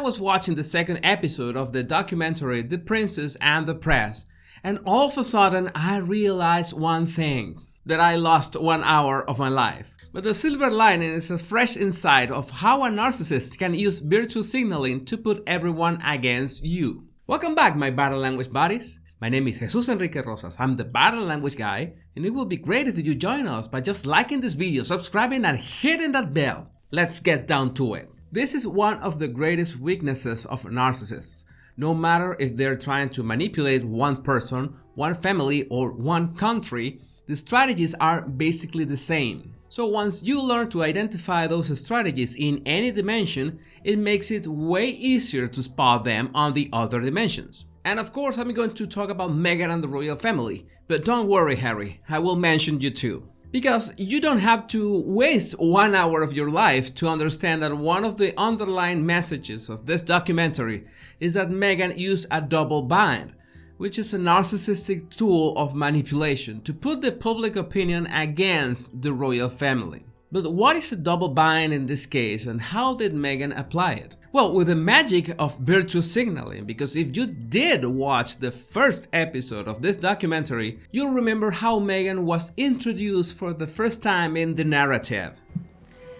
was watching the second episode of the documentary The Princess and the Press, and all of a sudden I realized one thing, that I lost 1 hour of my life. But the silver lining is a fresh insight of how a narcissist can use virtue signaling to put everyone against you. Welcome back, my body language buddies. My name is Jesus Enrique Rosas. I'm the body language guy, and it will be great if you join us by just liking this video, subscribing, and hitting that bell. Let's get down to it. This is one of the greatest weaknesses of narcissists. No matter if they're trying to manipulate one person, one family, or one country, the strategies are basically the same. So once you learn to identify those strategies in any dimension, it makes it way easier to spot them on the other dimensions. And of course, I'm going to talk about Meghan and the royal family, but don't worry, Harry, I will mention you too. Because you don't have to waste 1 hour of your life to understand that one of the underlying messages of this documentary is that Meghan used a double bind, which is a narcissistic tool of manipulation to put the public opinion against the royal family. But what is a double bind in this case, and how did Meghan apply it? Well, with the magic of virtue signaling, because if you did watch the first episode of this documentary, you'll remember how Meghan was introduced for the first time in the narrative.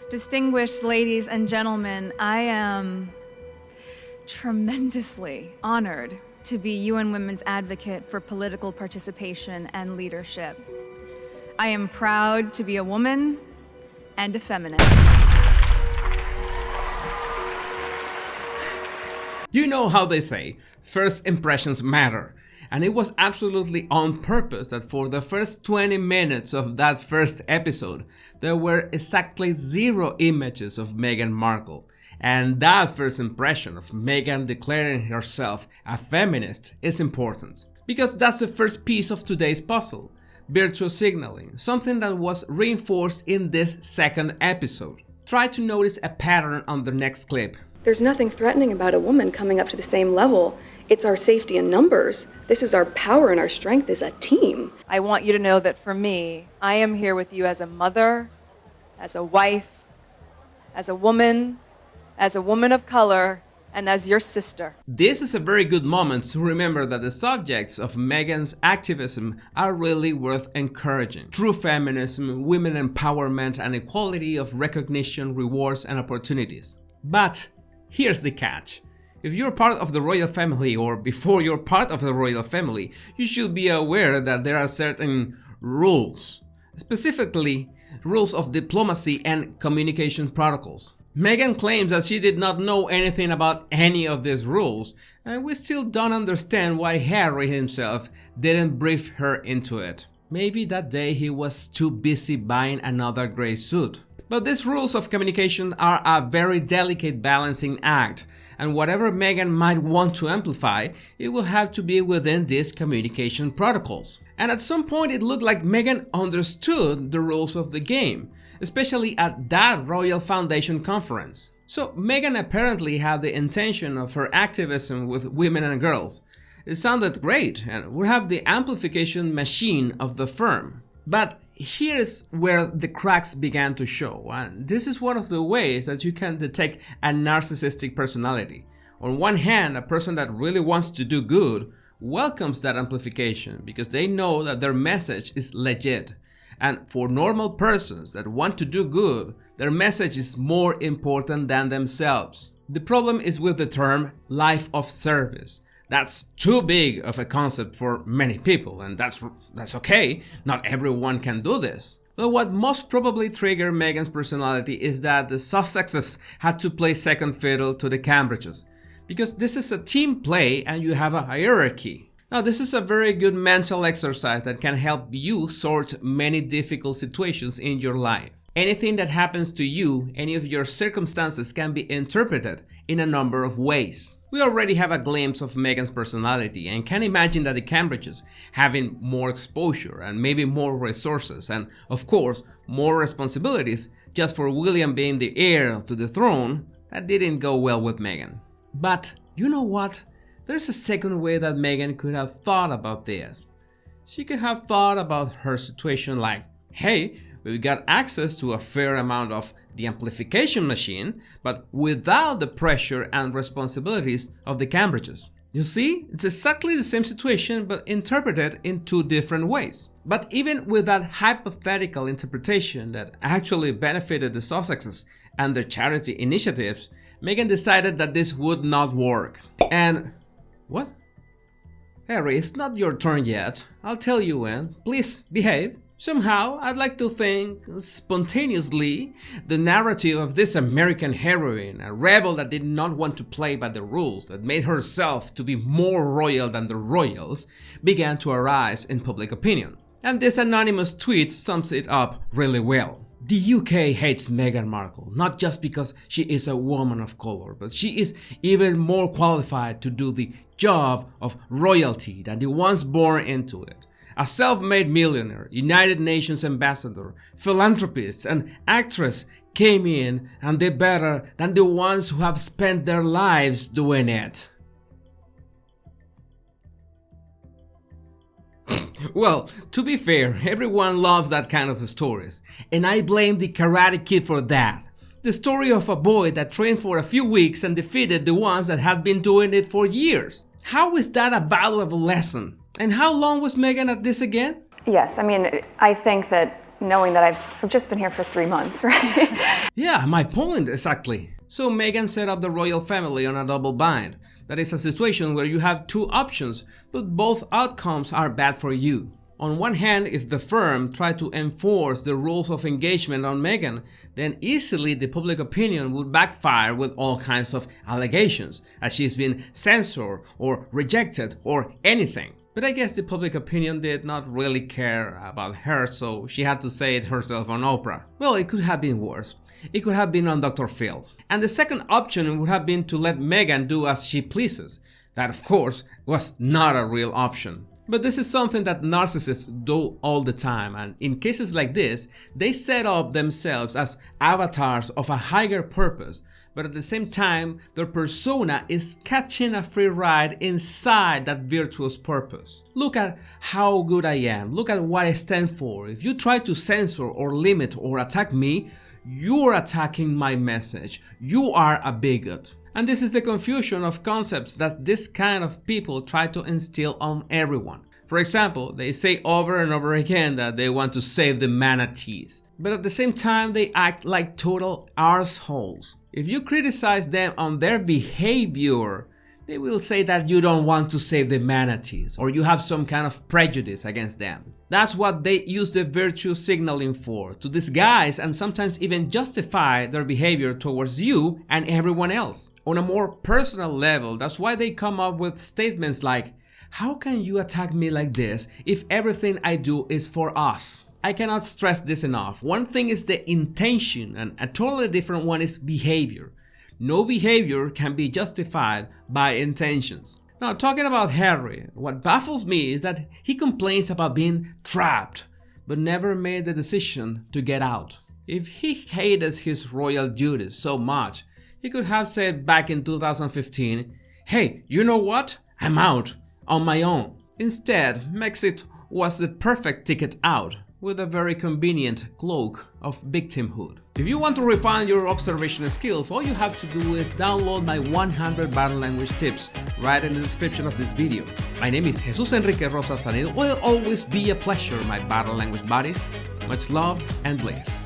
Distinguished ladies and gentlemen, I am tremendously honored to be UN Women's Advocate for Political Participation and Leadership. I am proud to be a woman and a feminist. You know how they say, first impressions matter. And it was absolutely on purpose that for the first 20 minutes of that first episode, there were exactly 0 images of Meghan Markle. And that first impression of Meghan declaring herself a feminist is important. Because that's the first piece of today's puzzle, virtue signaling, something that was reinforced in this second episode. Try to notice a pattern on the next clip. There's nothing threatening about a woman coming up to the same level. It's our safety in numbers. This is our power and our strength as a team. I want you to know that for me, I am here with you as a mother, as a wife, as a woman of color, and as your sister. This is a very good moment to remember that the subjects of Meghan's activism are really worth encouraging. True feminism, women empowerment, and equality of recognition, rewards, and opportunities. But here's the catch. If you're part of the royal family, or before you're part of the royal family, you should be aware that there are certain rules. Specifically, rules of diplomacy and communication protocols. Meghan claims that she did not know anything about any of these rules, and we still don't understand why Harry himself didn't brief her into it. Maybe that day he was too busy buying another grey suit. But these rules of communication are a very delicate balancing act, and whatever Meghan might want to amplify, it will have to be within these communication protocols. And at some point it looked like Meghan understood the rules of the game, especially at that Royal Foundation conference. So Meghan apparently had the intention of her activism with women and girls. It sounded great and would have the amplification machine of the firm. But here's where the cracks began to show, and this is one of the ways that you can detect a narcissistic personality. On one hand, a person that really wants to do good welcomes that amplification because they know that their message is legit. And for normal persons that want to do good, their message is more important than themselves. The problem is with the term life of service. That's too big of a concept for many people, and that's okay. Not everyone can do this. But what most probably triggered Meghan's personality is that the Sussexes had to play second fiddle to the Cambridges, because this is a team play and you have a hierarchy. Now, this is a very good mental exercise that can help you sort many difficult situations in your life. Anything that happens to you, any of your circumstances can be interpreted in a number of ways. We already have a glimpse of Meghan's personality and can imagine that the Cambridges having more exposure and maybe more resources and, of course, more responsibilities just for William being the heir to the throne, that didn't go well with Meghan. But you know what? There's a second way that Meghan could have thought about this. She could have thought about her situation like, hey, we've got access to a fair amount of the amplification machine, but without the pressure and responsibilities of the Cambridges. You see, it's exactly the same situation but interpreted in two different ways. But even with that hypothetical interpretation that actually benefited the Sussexes and their charity initiatives, Meghan decided that this would not work. And what? Harry, it's not your turn yet. I'll tell you when. Please behave. Somehow, I'd like to think, spontaneously, the narrative of this American heroine, a rebel that did not want to play by the rules, that made herself to be more royal than the royals, began to arise in public opinion. And this anonymous tweet sums it up really well. The UK hates Meghan Markle, not just because she is a woman of color, but she is even more qualified to do the job of royalty than the ones born into it. A self-made millionaire, United Nations ambassador, philanthropist, and actress came in and did better than the ones who have spent their lives doing it. Well, to be fair, everyone loves that kind of stories, and I blame the Karate Kid for that. The story of a boy that trained for a few weeks and defeated the ones that had been doing it for years. How is that a valuable lesson? And how long was Meghan at this again? Yes, I mean, I think that knowing that I've just been here for 3 months, right? Yeah, my point exactly. So Meghan set up the royal family on a double bind. That is a situation where you have two options, but both outcomes are bad for you. On one hand, if the firm tried to enforce the rules of engagement on Meghan, then easily the public opinion would backfire with all kinds of allegations, that she's been censored or rejected or anything. But I guess the public opinion did not really care about her, so she had to say it herself on Oprah. Well, it could have been worse. It could have been on Dr. Phil. And the second option would have been to let Meghan do as she pleases. That, of course, was not a real option. But this is something that narcissists do all the time, and in cases like this, they set up themselves as avatars of a higher purpose, but at the same time, their persona is catching a free ride inside that virtuous purpose. Look at how good I am, look at what I stand for. If you try to censor or limit or attack me, you're attacking my message. You are a bigot. And this is the confusion of concepts that this kind of people try to instill on everyone. For example, they say over and over again that they want to save the manatees, but at the same time they act like total arseholes. If you criticize them on their behavior, they will say that you don't want to save the manatees or you have some kind of prejudice against them. That's what they use the virtue signaling for, to disguise and sometimes even justify their behavior towards you and everyone else. On a more personal level, that's why they come up with statements like, "How can you attack me like this if everything I do is for us?" I cannot stress this enough. One thing is the intention and a totally different one is behavior. No behavior can be justified by intentions. Now, talking about Harry, what baffles me is that he complains about being trapped, but never made the decision to get out. If he hated his royal duties so much, he could have said back in 2015, "Hey, you know what? I'm out on my own." Instead, Brexit was the perfect ticket out, with a very convenient cloak of victimhood. If you want to refine your observation skills, all you have to do is download my 100 body language tips right in the description of this video. My name is Jesus Enrique Rosas and it will always be a pleasure, my body language buddies. Much love and bliss.